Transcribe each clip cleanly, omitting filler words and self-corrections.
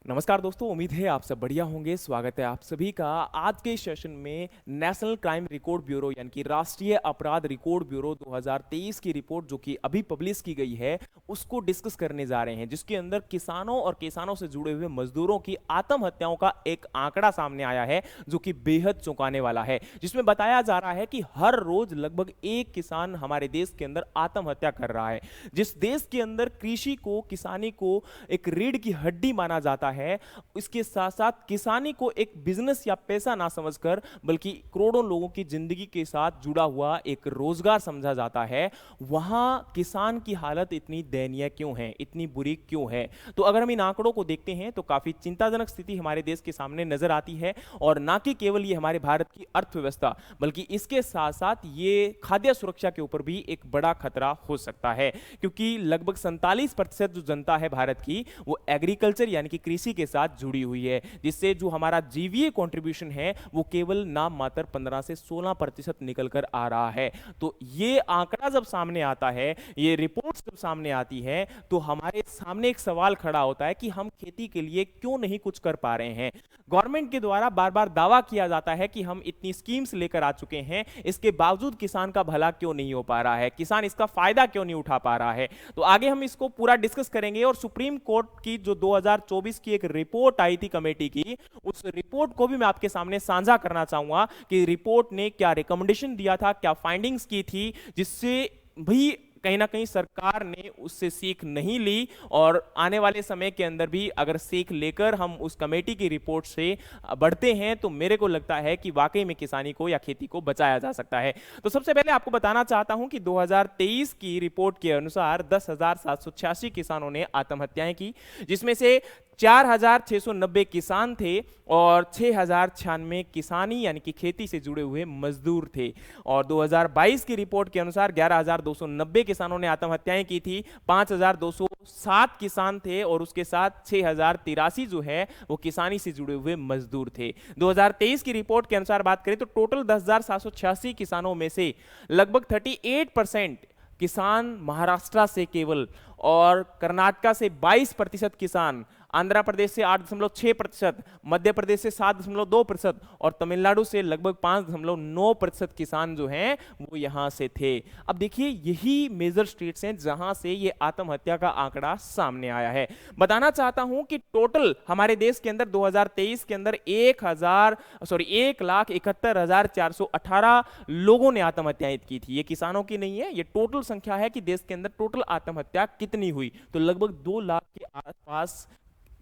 नमस्कार दोस्तों, उम्मीद है आप सब बढ़िया होंगे। स्वागत है आप सभी का आज के सेशन में। नेशनल क्राइम रिकॉर्ड ब्यूरो यानी कि राष्ट्रीय अपराध रिकॉर्ड ब्यूरो 2023 की रिपोर्ट जो कि अभी पब्लिश की गई है उसको डिस्कस करने जा रहे हैं, जिसके अंदर किसानों और किसानों से जुड़े हुए मजदूरों की आत्महत्याओं का एक आंकड़ा सामने आया है जो कि बेहद चौंकाने वाला है। जिसमें बताया जा रहा है कि हर रोज लगभग एक किसान हमारे देश के अंदर आत्महत्या कर रहा है। जिस देश के अंदर कृषि को, किसानी को एक रीढ़ की हड्डी माना जाता है, इसके साथ साथ किसानी को एक बिजनेस या पैसा ना समझकर बल्कि करोड़ों लोगों की जिंदगी के साथ जुड़ा हुआ एक रोजगार समझा जाता है, वहां किसान की हालत इतनी दयनीय क्यों है, इतनी बुरी क्यों है? तो अगर हम इन आंकड़ों को देखते हैं तो काफी चिंताजनक स्थिति हमारे देश के सामने नजर आती है। और ना कि केवल ये हमारे भारत की अर्थव्यवस्था, बल्कि इसके साथ साथ ये खाद्य सुरक्षा के ऊपर भी एक बड़ा खतरा हो सकता है, क्योंकि लगभग 47% जो जनता है भारत की वो एग्रीकल्चर यानी कि कृषि के साथ जुड़ी हुई है, जिससे जो हमारा जीवीए कंट्रीब्यूशन है वो केवल नाम मात्र 15 से 16% निकल कर आ रहा है। तो ये आंकड़ा जब सामने आता है, ये रिपोर्ट्स जब सामने आती है, तो हमारे सामने एक सवाल खड़ा होता है कि हम खेती के लिए क्यों नहीं कुछ कर पा रहे हैं। गवर्नमेंट के द्वारा बार बार दावा किया जाता है कि हम इतनी स्कीम्स लेकर आ चुके हैं, इसके बावजूद किसान का भला क्यों नहीं हो पा रहा है, किसान इसका फायदा क्यों नहीं उठा पा रहा है। तो आगे हम इसको पूरा डिस्कस करेंगे। और सुप्रीम कोर्ट की जो 2024 की एक रिपोर्ट आई थी कमेटी की, उस रिपोर्ट को भी मैं आपके सामने साझा करना चाहूंगा कि रिपोर्ट ने क्या रिकमेंडेशन दिया था, क्या फाइंडिंग्स की थी, जिससे भी कहीं ना कहीं सरकार ने उससे सीख नहीं ली। और आने वाले समय के अंदर भी अगर सीख लेकर हम उस कमेटी की रिपोर्ट से बढ़ते हैं तो मेरे को लगता है कि वाकई में किसानी को या खेती को बचाया जा सकता है। तो सबसे पहले आपको बताना चाहता हूं कि 2023 की रिपोर्ट के अनुसार 10,786 किसानों ने आत्महत्याएं की, जिसमें से 4,690 किसान थे और 6,096 किसानी यानी कि खेती से जुड़े हुए मजदूर थे। और 2022 की रिपोर्ट के अनुसार 11,290 किसानों ने आत्महत्याएं की थी, 5,207 किसान थे और उसके साथ 6,083 जो है वो किसानी से जुड़े हुए मजदूर थे। 2023 की रिपोर्ट के अनुसार बात करें तो टोटल 10,786 किसानों में से लगभग 38% किसान महाराष्ट्र से केवल, और कर्नाटक से 22% किसान, आंध्र प्रदेश से 8.6%, मध्य प्रदेश से 7.2% और तमिलनाडु से लगभग 5.9% किसान जो हैं वो यहां से थे। अब देखिए, यही मेजर स्टेट्स हैं जहां से ये आत्महत्या का आंकड़ा सामने आया है। बताना चाहता हूं कि टोटल हमारे देश के अंदर 2023 के अंदर 1,71,418 लोगों ने आत्महत्याएं की थी। ये किसानों की नहीं है, ये टोटल संख्या है कि देश के अंदर टोटल आत्महत्या कितनी हुई। तो लगभग 2 लाख के आसपास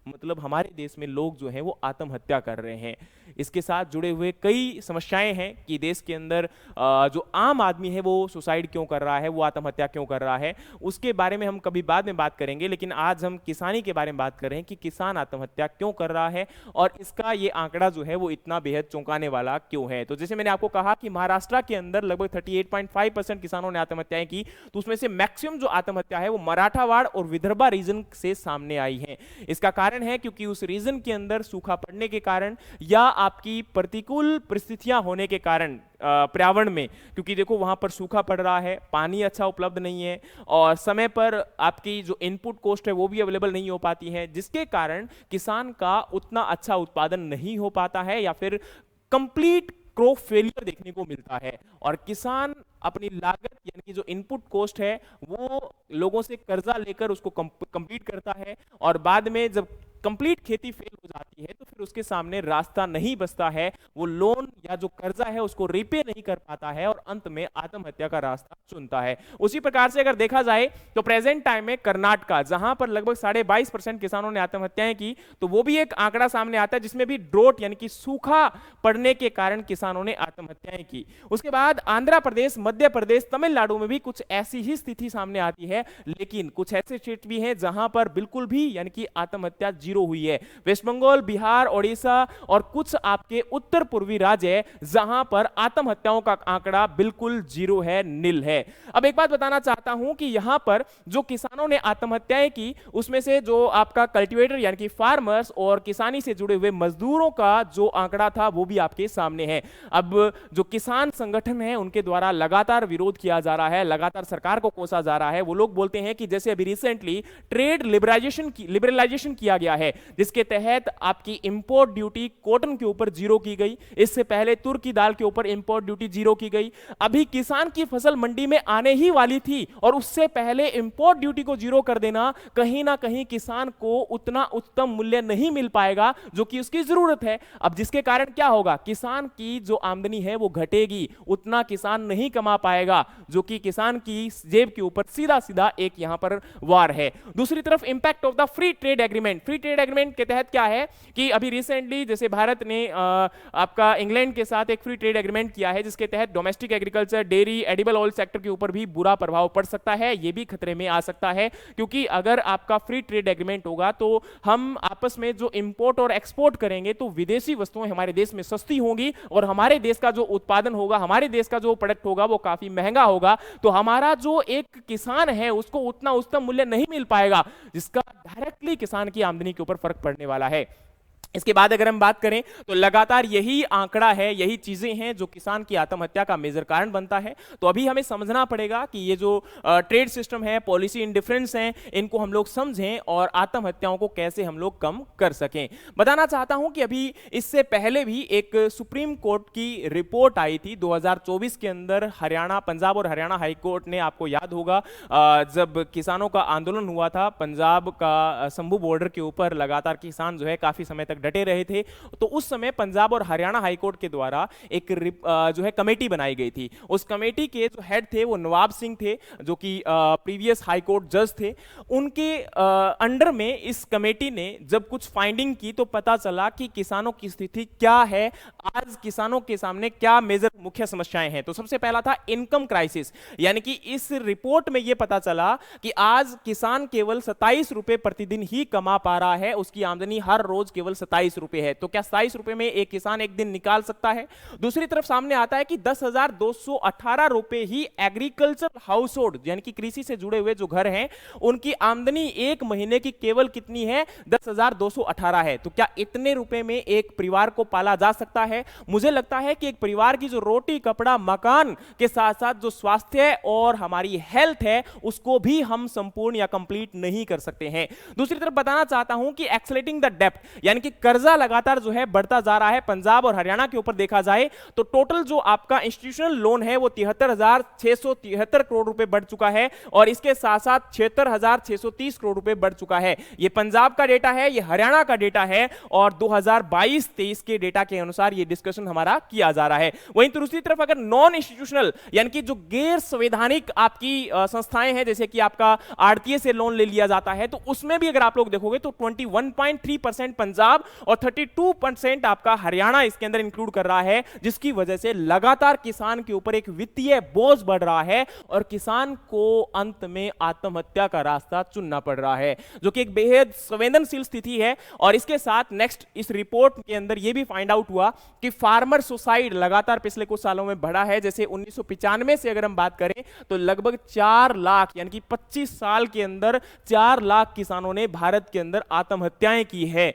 मतलब हमारे देश में लोग जो हैं वो आत्महत्या कर रहे हैं। इसके साथ जुड़े हुए कई समस्याएं हैं कि देश के अंदर जो आम आदमी है वो सुसाइड क्यों कर रहा है, वो आत्महत्या क्यों कर रहा है, उसके बारे में हम कभी बाद में बात करेंगे। लेकिन आज हम किसानी के बारे में बात कर रहे हैं कि किसान आत्महत्या क्यों कर रहा है और इसका ये आंकड़ा जो है वो इतना बेहद चौंकाने वाला क्यों है। तो जैसे मैंने आपको कहा कि महाराष्ट्र के अंदर लगभग 38.5% किसानों ने आत्महत्याएं की, तो उसमें से मैक्सिमम जो आत्महत्या है वो मराठावाड़ और विदर्भा रीजन से सामने आई है। इसका कारण है क्योंकि उस रीजन के अंदर सूखा पड़ने के कारण या आपकी प्रतिकूल परिस्थितियां होने के कारण पर्यावरण में, क्योंकि देखो वहां पर सूखा पड़ रहा है, पानी अच्छा उपलब्ध नहीं है और समय पर आपकी जो इनपुट कॉस्ट है वो भी अवेलेबल नहीं हो पाती है, जिसके कारण किसान का उतना अच्छा उत्पादन नहीं हो पाता है या फिर कंप्लीट क्रॉप फेलियर देखने को मिलता है। और किसान अपनी लागत यानी कि जो इनपुट कॉस्ट है वो लोगों से कर्जा लेकर उसको कंप्लीट करता है और बाद में जब कंप्लीट खेती फेल हो जाती है तो फिर उसके सामने रास्ता नहीं बचता है, वो लोन या जो कर्जा है उसको रिपे नहीं कर पाता है और अंत में आत्महत्या का रास्ता चुनता है। उसी प्रकार से अगर देखा जाए तो प्रेजेंट टाइम में कर्नाटक, जहां पर लगभग 22.5% किसानों ने आत्महत्याएं की, तो वो भी एक आंकड़ा सामने आता है जिसमें भी ड्रोट यानी कि सूखा पड़ने के कारण किसानों ने आत्महत्याएं की। उसके बाद आंध्र प्रदेश, मध्य प्रदेश, तमिलनाडु में भी कुछ ऐसी ही स्थिति सामने आती है, लेकिन कुछ ऐसे स्टेट भी हैं जहां पर बिल्कुल भी यानी कि आत्महत्या जीरो हुई है। वेस्ट बंगाल, बिहार, ओडिशा और कुछ आपके उत्तर पूर्वी राज्य जहां पर आत्महत्याओं का आंकड़ा बिल्कुल जीरो है, नील है। अब एक बात बताना चाहता हूं कि यहां पर जो किसानों ने आत्महत्याएं की उसमें से जो आपका कल्टीवेटर यानी कि फार्मर्स और किसानी से जुड़े हुए मजदूरों का जो आंकड़ा था वो भी आपके सामने है। अब जो किसान संगठन है उनके द्वारा लगातार विरोध किया जा रहा है, लगातार सरकार को कोसा जा रहा है। वो लोग बोलते हैं कि जैसे अभी रिसेंटली ट्रेड लिबरलाइजेशन किया गया है, जिसके तहत आपकी इंपोर्ट ड्यूटी कॉटन के ऊपर जीरो की गई, इससे पहले तुर की दाल के ऊपर इंपोर्ट ड्यूटी जीरो की गई, अभी किसान की फसल मंडी में आने ही वाली थी और उससे पहले इंपोर्ट ड्यूटी को जीरो कर देना, कहीं ना कहीं किसान को उतना उत्तम मूल्य नहीं मिल पाएगा जो कि उसकी जरूरत है। अब जिसके कारण क्या होगा, किसान की जो आमदनी है वो घटेगी, उतना किसान नहीं कमा पाएगा, जो कि किसान की जेब के ऊपर सीधा सीधा एक यहां पर वार है। दूसरी तरफ impact of the free trade agreement के तहत क्या है कि अभी रिसेंटली जैसे भारत ने आपका इंग्लैंड के साथ एक फ्री ट्रेड एग्रीमेंट किया है, जिसके तहत domestic agriculture, dairy, edible oil sector के ऊपर भी बुरा प्रभाव पड़ सकता है, ये भी खतरे में आ सकता है। क्योंकि अगर आपका फ्री ट्रेड एग्रीमेंट होगा तो हम आपस में जो इंपोर्ट और एक्सपोर्ट करेंगे तो विदेशी वस्तुएं हमारे देश में सस्ती होंगी और हमारे देश का जो उत्पादन होगा, हमारे देश का जो प्रोडक्ट होगा वो काफी महंगा होगा। तो हमारा जो एक किसान है उसको उतना उच्चतम मूल्य नहीं मिल पाएगा, जिसका डायरेक्टली किसान की आमदनी के ऊपर फर्क पड़ने वाला है। इसके बाद अगर हम बात करें तो लगातार यही आंकड़ा है, यही चीजें हैं जो किसान की आत्महत्या का मेजर कारण बनता है। तो अभी हमें समझना पड़ेगा कि ये जो ट्रेड सिस्टम है, पॉलिसी इंडिफरेंस है, इनको हम लोग समझें और आत्महत्याओं को कैसे हम लोग कम कर सकें। बताना चाहता हूं कि अभी इससे पहले भी एक सुप्रीम कोर्ट की रिपोर्ट आई थी 2024 के अंदर। हरियाणा, पंजाब और हरियाणा हाईकोर्ट ने, आपको याद होगा जब किसानों का आंदोलन हुआ था पंजाब का शंभू बॉर्डर के ऊपर, लगातार किसान जो है काफी समय तक डटे रहे थे, तो उस समय पंजाब और हरियाणा हाईकोर्ट के द्वारा एक जो है कमेटी बनाई गई थी। उस कमेटी के जो हेड थे वो नवाब सिंह थे, जो कि प्रीवियस हाईकोर्ट जज थे। उनके अंडर में इस कमेटी ने जब कुछ फाइंडिंग की तो पता चला कि किसानों की स्थिति क्या है, आज किसानों के सामने क्या मेजर मुख्य समस्याएं हैं। तो सबसे पहला था इनकम क्राइसिस, यानी कि इस रिपोर्ट में यह पता चला कि आज किसान केवल 27 रुपए प्रतिदिन ही कमा पा रहा है, उसकी आमदनी हर रोज केवल 27 रुपए है। तो क्या 27 रुपए में एक किसान एक दिन निकाल सकता है? दूसरी तरफ सामने आता है कि 10,218 रुपए ही एग्रीकल्चर हाउस होल्ड यानी कि कृषि से जुड़े हुए जो घर हैं उनकी आमदनी एक महीने की केवल कितनी है? 10,218 है। तो क्या इतने रुपए में एक परिवार को पाला जा सकता है? मुझे लगता है कि एक परिवार की जो रोटी, कपड़ा, मकान के साथ साथ जो स्वास्थ्य और हमारी हेल्थ है उसको भी हम संपूर्ण या कंप्लीट नहीं कर सकते हैं। दूसरी तरफ बताना चाहता हूं कि एक्सेलेटिंग द डेप्थ यानी कि कर्जा लगातार जो है बढ़ता जा रहा है। पंजाब और हरियाणा के ऊपर देखा जाए तो टोटल जो आपका इंस्टीट्यूशनल लोन है वो 73,673 करोड़ रुपए बढ़ चुका है और इसके साथ साथ 76,630 करोड़ रुपए बढ़ चुका है। ये पंजाब का डेटा है, ये हरियाणा का डेटा है और 2022-23 के डेटा के अनुसार ये डिस्कशन हमारा किया जा रहा है। वहीं दूसरी तरफ अगर नॉन इंस्टीट्यूशनल यानी कि जो गैर संवैधानिक आपकी संस्थाएं हैं, जैसे कि आपका आरटीए से लोन ले लिया जाता है, तो उसमें भी अगर आप लोग देखोगे तो 21.3% पंजाब और 32% आपका हरियाणा इसके अंदर इंक्लूड कर रहा है, जिसकी वजह से लगातार किसान के ऊपर एक वित्तीय बोझ बढ़ रहा है और किसान को अंत में आत्महत्या का रास्ता चुनना पड़ रहा है, जो कि एक बेहद संवेदनशील स्थिति है। और इसके साथ नेक्स्ट इस रिपोर्ट के अंदर यह भी फाइंड आउट हुआ कि फार्मर सुसाइड लगातार पिछले कुछ सालों में बढ़ा है। जैसे 1995 से अगर हम बात करें तो लगभग 4 लाख यानी कि 25 साल के अंदर 4 लाख किसानों ने भारत के अंदर आत्महत्याएं की है।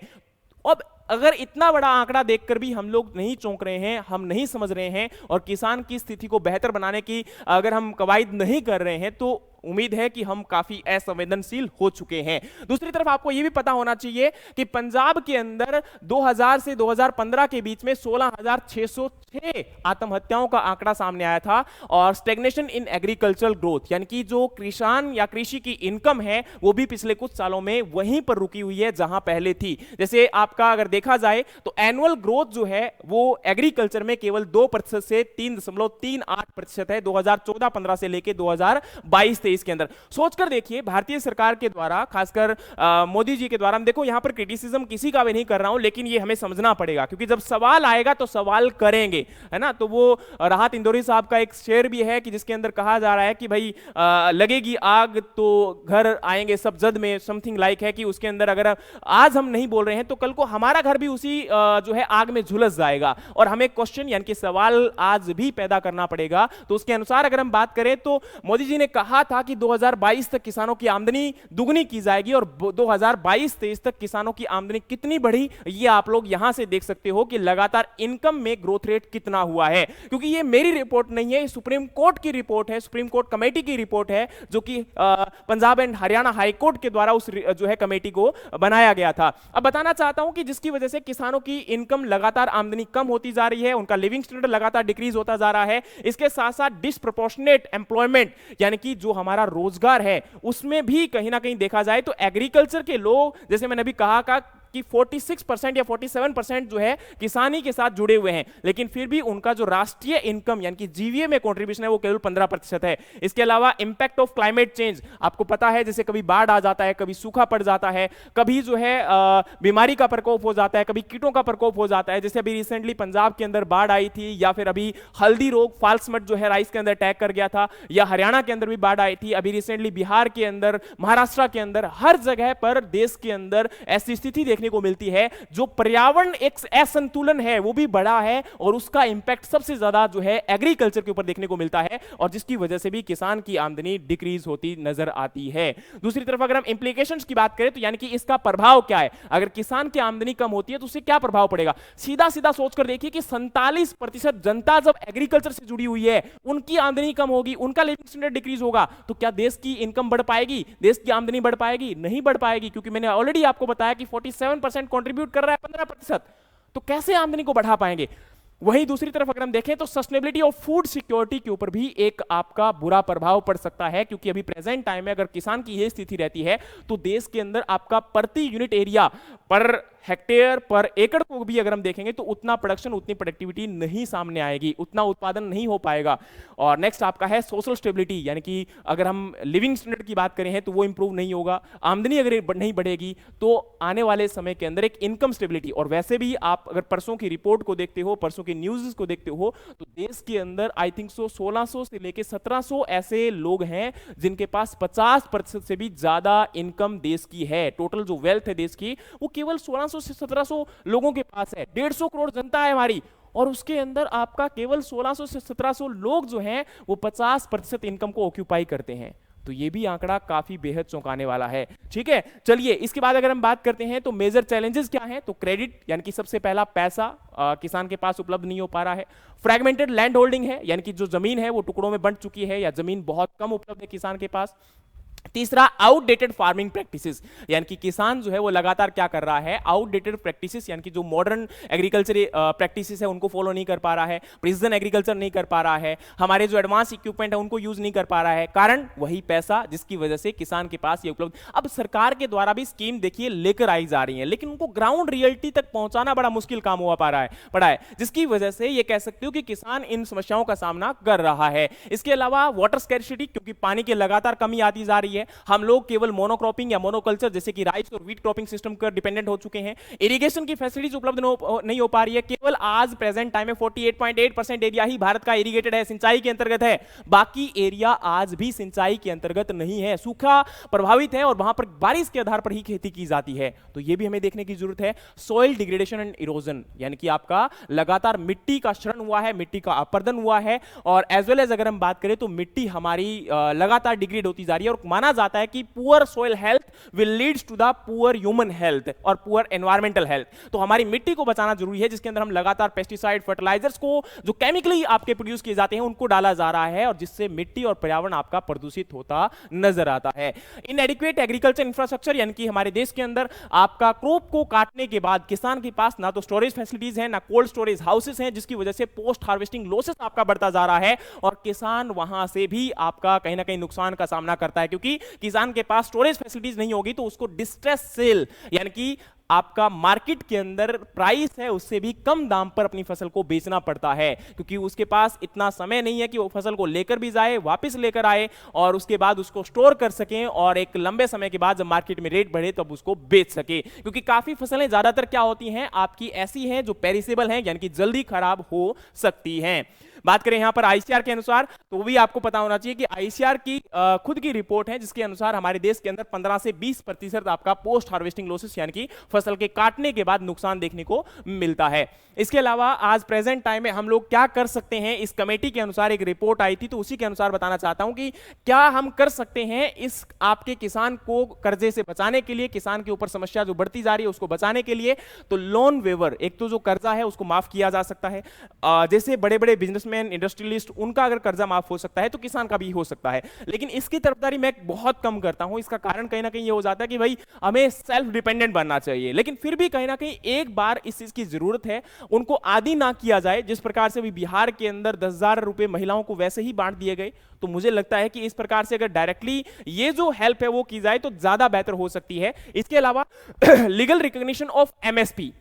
अब अगर इतना बड़ा आंकड़ा देखकर भी हम लोग नहीं चौंक रहे हैं, हम नहीं समझ रहे हैं और किसान की स्थिति को बेहतर बनाने की अगर हम कवायद नहीं कर रहे हैं तो उम्मीद है कि हम काफी असंवेदनशील हो चुके हैं। दूसरी तरफ आपको यह भी पता होना चाहिए कि पंजाब के अंदर 2000 से 2015 के बीच में 16,606 आत्महत्याओं का आंकड़ा सामने आया था और स्टैग्नेशन इन एग्रीकल्चरल ग्रोथ यानी कि जो किसान या कृषि की इनकम है वो भी पिछले कुछ सालों में वहीं पर रुकी हुई है जहां पहले थी। जैसे आपका अगर देखा जाए तो एनुअल ग्रोथ जो है वो एग्रीकल्चर में केवल 2% से 3.38% है 2014-15 से लेकर 2022-23 2023 के अंदर। सोचकर देखिए, भारतीय सरकार के द्वारा, खासकर मोदी जी के द्वारा, हम देखो यहां पर क्रिटिसिज्म किसी का भी नहीं कर रहा हूं, लेकिन ये हमें समझना पड़ेगा, क्योंकि जब सवाल आएगा तो सवाल करेंगे, है ना। तो वो राहत इंदौरी साहब का एक शेर भी है कि जिसके अंदर कहा जा रहा है कि भाई लगेगी आग तो घर आएंगे सब जद में, समथिंग लाइक है कि उसके अंदर अगर आज हम नहीं बोल रहे हैं तो कल को हमारा घर भी उसी जो है आग में झुलस जाएगा, और हमें क्वेश्चन यानी कि सवाल आज भी पैदा करना पड़ेगा। तो उसके अनुसार अगर हम बात करें तो मोदी जी ने कहा था कि 2022 तक किसानों की आमदनी दुगनी की जाएगी, और 2022-23 तक किसानों की आमदनी कितनी बढ़ी ये आप लोग यहां से देख सकते हो कि लगातार इनकम में ग्रोथ रेट कितना हुआ है। क्योंकि ये मेरी रिपोर्ट नहीं है, सुप्रीम कोर्ट की रिपोर्ट है, सुप्रीम कोर्ट कमेटी की रिपोर्ट है, जो कि Punjab and Haryana high court के द्वारा उस जो है कमेटी को बनाया गया था। अब बताना चाहता हूं कि जिसकी वजह से किसानों की इनकम लगातार, आमदनी कम होती जा रही है, उनका लिविंग स्टैंडर्ड लगातार डिक्रीज होता जा रहा है। इसके साथ साथ डिस्प्रोपोर्शनेट एम्प्लॉयमेंट यानी कि जो हमारा रोजगार है उसमें भी कहीं ना कहीं देखा जाए तो एग्रीकल्चर के लोग, जैसे मैंने अभी कहा कि 46% या 47% जो है किसानी के साथ जुड़े हुए हैं, लेकिन फिर भी उनका जो राष्ट्रीय इनकम यानी कि जीवीए में कंट्रीब्यूशन है वो केवल 15% है। इसके अलावा इंपैक्ट ऑफ क्लाइमेट चेंज, आपको पता है जैसे कभी बाढ़ आ जाता है, कभी सूखा पड़ जाता है, कभी जो है बीमारी का प्रकोप हो जाता है, कभी कीटों का प्रकोप हो जाता है। जैसे अभी रिसेंटली पंजाब के अंदर बाढ़ आई थी, या फिर अभी हल्दी रोग, फाल्समट जो है राइस के अंदर अटैक कर गया था, या हरियाणा के अंदर भी बाढ़ आई थी, अभी रिसेंटली बिहार के अंदर, महाराष्ट्र के अंदर, हर जगह पर देश के अंदर ऐसी स्थिति देखने को मिलती है जो पर्यावरण एक असंतुलन है वो भी बड़ा है, और उसका इंपैक्ट सबसे ज्यादा जो है एग्रीकल्चर के ऊपर देखने को मिलता है, और जिसकी वजह से भी किसान की आमदनी डिक्रीज होती नजर आती है। दूसरी तरफ अगर हम इंप्लीकेशंस की बात करें तो यानी कि इसका प्रभाव क्या है, अगर किसान की आमदनी कम होती है तो उससे क्या प्रभाव पड़ेगा। सीधा सीधा सोचकर देखिए कि 47% जनता जब एग्रीकल्चर से जुड़ी हुई है, उनकी आमदनी कम होगी, उनका लिविंग स्टैंडर्ड डिक्रीज होगा, तो क्या देश की इनकम बढ़ पाएगी, देश की आमदनी बढ़ पाएगी? नहीं बढ़ पाएगी, क्योंकि मैंने ऑलरेडी आपको बताया कि 47% कंट्रीब्यूट कर रहा है 15%, तो कैसे आमदनी को बढ़ा पाएंगे। वहीं दूसरी तरफ अगर हम देखें तो सस्टेनेबिलिटी ऑफ फूड सिक्योरिटी के ऊपर भी एक आपका बुरा प्रभाव पड़ सकता है, क्योंकि अभी प्रेजेंट टाइम में अगर किसान की यह स्थिति रहती है तो देश के अंदर आपका प्रति यूनिट एरिया, पर हेक्टेयर, पर एकड़ को भी अगर हम देखेंगे तो उतना प्रोडक्शन, उतनी प्रोडक्टिविटी नहीं सामने आएगी, उतना उत्पादन नहीं हो पाएगा। और नेक्स्ट आपका है सोशल स्टेबिलिटी, यानी कि अगर हम लिविंग स्टैंडर्ड की बात करें हैं तो वो इंप्रूव नहीं होगा, आमदनी अगर नहीं बढ़ेगी तो आने वाले समय के अंदर एक इनकम स्टेबिलिटी, और वैसे भी आप अगर परसों की रिपोर्ट को देखते हो, परसों की न्यूज़ को देखते हो, तो देश के अंदर आई थिंक 1600 से लेके 1700 ऐसे लोग हैं जिनके पास 50% से भी ज्यादा इनकम देश की है। टोटल जो वेल्थ है देश की वो केवल 1600 से 1700 लोगों के पास है। 150 करोड़ जनता है हमारी, और उसके अंदर आपका केवल 1600 से 1700 लोग जो हैं वो 50% इनकम को ऑक्यूपाई करते हैं। तो ये भी आंकड़ा काफी बेहद चौंकाने वाला है। ठीक है, चलिए इसके बाद अगर हम बात करते हैं तो मेजर चैलेंजेस क्या हैं, तो क्रेडिट यानी कि सबसे पहला पैसा किसान के पास उपलब्ध नहीं हो पा रहा है। फ्रैगमेंटेड लैंड होल्डिंग है, यानी कि जो जमीन है वो टुकड़ों में बंट चुकी है, या जमीन बहुत कम उपलब्ध है किसान के पास। तीसरा आउटडेटेड फार्मिंग प्रैक्टिसेस, यानी कि किसान जो है वो लगातार क्या कर रहा है, आउटडेटेड प्रैक्टिसेस यानी कि जो मॉडर्न एग्रीकल्चर प्रैक्टिसेस है उनको फॉलो नहीं कर पा रहा है, प्रिसिजन एग्रीकल्चर नहीं कर पा रहा है, हमारे जो एडवांस इक्विपमेंट है उनको यूज नहीं कर पा रहा है। कारण वही पैसा जिसकी वजह से किसान के पास ये उपलब्ध। अब सरकार के द्वारा भी स्कीम देखिए लेकर आई जा रही है, लेकिन उनको ग्राउंड रियलिटी तक पहुंचाना बड़ा मुश्किल काम हुआ पड़ा है, जिसकी वजह से ये कह सकते हो कि किसान इन समस्याओं का सामना कर रहा है। इसके अलावा वाटर स्कैर्सिटी, क्योंकि पानी की लगातार कमी आती जा रही है, हम लोग केवल मोनोक्रॉपिंग या मोनोकल्चर जैसे कि राइस और व्हीट क्रॉपिंग सिस्टम पर डिपेंडेंट हो चुके हैं। इरिगेशन की फैसिलिटीज उपलब्ध नहीं हो पा रही है। केवल आज प्रेजेंट टाइम में 48.8% एरिया ही भारत का इरिगेटेड है, सिंचाई के अंतर्गत है, बाकी एरिया आज भी सिंचाई के अंतर्गत नहीं है, सूखा प्रभावित है, और वहां पर बारिश के आधार पर ही खेती की जाती है। तो यह भी हमें देखने की जरूरत है। सॉइल डिग्रेडेशन एंड इरोजन, यानी कि आपका लगातार मिट्टी का क्षरण हुआ है, मिट्टी का अपरदन हुआ है, और एज वेल एज अगर हम बात करें तो मिट्टी हमारी लगातार डिग्रेड होती जा रही है, और माना जाता है कि poor soil health will leads to the poor human health और पुअर एनवायरमेंटल हेल्थ। तो हमारी मिट्टी को बचाना जरूरी है, जिसके अंदर हम लगातार पेस्टिसाइड, फर्टिलाइजर्स को जो केमिकली आपके प्रोड्यूस किए जाते हैं उनको डाला जा रहा है, और जिससे मिट्टी और पर्यावरण आपका प्रदूषित होता नजर आता है। इनएडिक्वेट एग्रीकल्चर इंफ्रास्ट्रक्चर, यानी कि हमारे देश के अंदर आपका क्रॉप को काटने के बाद किसान के पास ना तो स्टोरेज फैसिलिटीज है, ना कोल्ड स्टोरेज हाउसेस हैं, जिसकी वजह से पोस्ट हार्वेस्टिंग लॉसेस आपका बढ़ता जा रहा है, और किसान वहां से भी आपका कहीं ना कहीं नुकसान का सामना करता है, क्योंकि किसान के पास स्टोरेज फैसिलिटीज नहीं होगी तो उसको डिस्ट्रेस सेल यानी कि आपका मार्केट के अंदर प्राइस है उससे भी कम दाम पर अपनी फसल को बेचना पड़ता है, क्योंकि उसके पास इतना समय नहीं है कि वो फसल को लेकर भी जाए, वापस लेकर आए और उसके बाद उसको स्टोर कर सकें और एक लंबे समय के बाद जब मार्केट में रेट बढ़े तब उसको बेच सके। क्योंकि काफी फसलें ज्यादातर क्या होती हैं आपकी ऐसी हैं जो पेरिसेबल हैं, यानी कि जल्दी खराब हो सकती हैं। बात करें यहां पर आईसीआर के अनुसार, तो वो भी आपको पता होना चाहिए कि आईसीआर की खुद की रिपोर्ट है जिसके अनुसार हमारे देश के अंदर 15 से 20% आपका पोस्ट हार्वेस्टिंग लॉसेस यानी कि फसल के काटने के बाद नुकसान देखने को मिलता है। इसके अलावा आज प्रेजेंट टाइम में हम लोग क्या कर सकते हैं, इस कमेटी के अनुसार एक रिपोर्ट आई थी तो उसी के अनुसार बताना चाहता हूं कि क्या हम कर सकते हैं इस आपके किसान को कर्जे से बचाने के लिए, किसान के ऊपर समस्या जो बढ़ती जा रही है उसको बचाने के लिए। तो लोन वेवर, एक तो जो कर्जा है उसको माफ किया जा सकता है, जैसे बड़े बड़े बिजनेसमैन, इंडस्ट्रियलिस्ट, उनका अगर कर्जा माफ हो सकता है तो किसान का भी हो सकता है। लेकिन इसकी तरफदारी मैं बहुत कम करता हूं। इसका कारण कहीं ना कहीं ये हो जाता है कि भाई हमें सेल्फ डिपेंडेंट बनना चाहिए, लेकिन फिर भी कहीं ना कहीं एक बार इस चीज की जरूरत है, उनको आदी ना किया जाए। जिस प्रकार से भी बिहार के अंदर 10,000 रुपए महिलाओं को वैसे ही बांट दिए गए, तो मुझे लगता है कि इस प्रकार से अगर डायरेक्टली ये जो हेल्प है वो की जाए तो ज्यादा बेहतर हो सकती है। इसके अलावा लीगल रिकॉग्निशन ऑफ एमएसपी,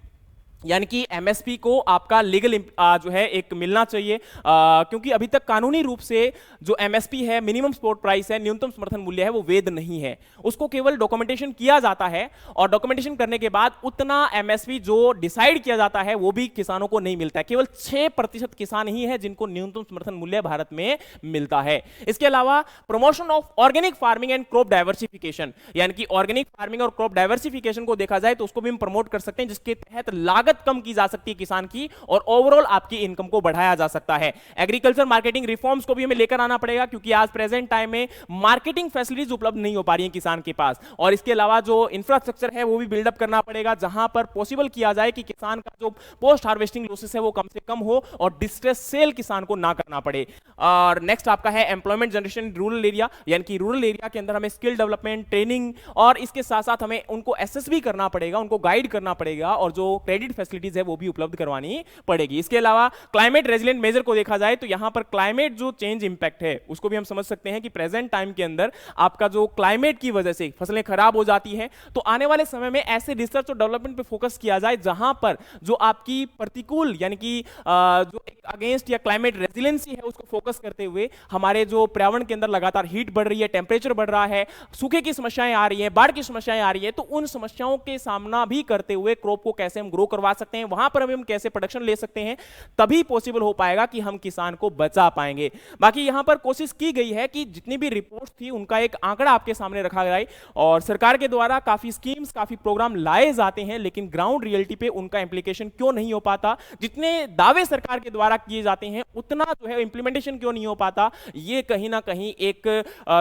यानी कि एमएसपी को आपका लीगल जो है एक मिलना चाहिए, क्योंकि अभी तक कानूनी रूप से जो एमएसपी है, मिनिमम सपोर्ट प्राइस है, न्यूनतम समर्थन मूल्य है, वो वैध नहीं है। उसको केवल डॉक्यूमेंटेशन किया जाता है और डॉक्यूमेंटेशन करने के बाद उतना एमएसपी जो डिसाइड किया जाता है वो भी किसानों को नहीं मिलता है। केवल 6% किसान ही है जिनको न्यूनतम समर्थन मूल्य भारत में मिलता है। इसके अलावा promotion of organic farming and crop diversification, यानी कि ऑर्गेनिक फार्मिंग और क्रॉप डाइवर्सिफिकेशन को देखा जाए तो उसको भी हम प्रमोट कर सकते हैं, जिसके तहत लागत कम की जा सकती है किसान की और ओवरऑल आपकी इनकम को बढ़ाया जा सकता है। एग्रीकल्चर मार्केटिंग रिफॉर्म्स को भी हमें लेकर आना पड़ेगा, क्योंकि आज प्रेजेंट टाइम में मार्केटिंग फैसिलिटीज उपलब्ध नहीं हो पा रही हैं किसान के पास। और इसके अलावा जो इंफ्रास्ट्रक्चर है वो भी बिल्डअप करना पड़ेगा, जहां पर पॉसिबल किया जाए कि किसान का जो पोस्ट हार्वेस्टिंग लॉसेस है वो कम से कम हो और डिस्ट्रेस सेल किसान को ना करना पड़े। और नेक्स्ट आपका है एम्प्लॉयमेंट जनरेशन रूरल एरिया, यानी कि रूरल एरिया के अंदर हमें स्किल डेवलपमेंट, ट्रेनिंग और इसके साथ साथ हमें उनको असेस भी करना पड़ेगा, उनको गाइड करना पड़ेगा और जो क्रेडिट फैसिलिटीज है वो भी उपलब्ध करवानी पड़ेगी। इसके अलावा क्लाइमेट रेजिलिएंट मेजर को देखा जाए तो यहां पर क्लाइमेट जो चेंज इंपैक्ट है उसको भी हम समझ सकते हैं कि प्रेजेंट टाइम के अंदर आपका जो क्लाइमेट की वजह से फसलें खराब हो जाती हैं, तो आने वाले समय में ऐसे रिसर्च और डेवलपमेंट पे फोकस किया जाए जहां पर जो आपकी प्रतिकूल यानी कि जो अगेंस्ट या क्लाइमेट रेजिलिएंसी है उसको फोकस करते हुए हमारे जो पर्यावरण के अंदर लगातार हीट बढ़ रही है, टेम्परेचर बढ़ रहा है, सूखे की समस्याएं आ रही हैं, बाढ़ की समस्याएं आ रही है, तो उन समस्याओं के सामना भी करते हुए क्रॉप को कैसे हम ग्रो करवा सकते हैं, वहां पर हम कैसे प्रोडक्शन ले सकते हैं, तभी पॉसिबल हो पाएगा कि हम किसान को बचा पाएंगे। बाकी यहां पर कोशिश की गई है कि जितनी भी रिपोर्ट्स थी उनका एक आंकड़ा आपके सामने रखा गया है और सरकार के द्वारा काफी स्कीम्स, काफी प्रोग्राम लाए जाते हैं, लेकिन ग्राउंड रियलिटी पे उनका इंप्लीकेशन क्यों नहीं हो पाता, जितने दावे सरकार के द्वारा किए जाते हैं उतना जो है इंप्लीमेंटेशन क्यों नहीं हो पाता, ये कहीं ना कहीं एक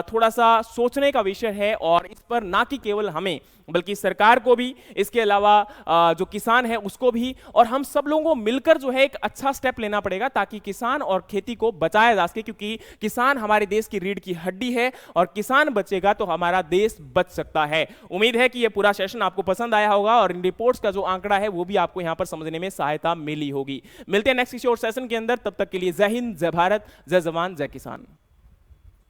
थोड़ा सा सोचने का विषय है। और इस पर ना कि केवल हमें बल्कि सरकार को भी, इसके अलावा जो किसान है उसको भी, और हम सब लोगों को मिलकर जो है एक अच्छा स्टेप लेना पड़ेगा ताकि किसान और खेती को बचाया जा सके, क्योंकि किसान हमारे देश की रीढ़ की हड्डी है और किसान बचेगा तो हमारा देश बच सकता है। उम्मीद है कि यह पूरा सेशन आपको पसंद आया होगा और इन रिपोर्ट्स का जो आंकड़ा है वो भी आपको यहां पर समझने में सहायता मिली होगी। मिलते हैं नेक्स्ट किसी और सेशन के अंदर, तब तक के लिए जय हिंद, जय भारत, जय जवान, जय किसान।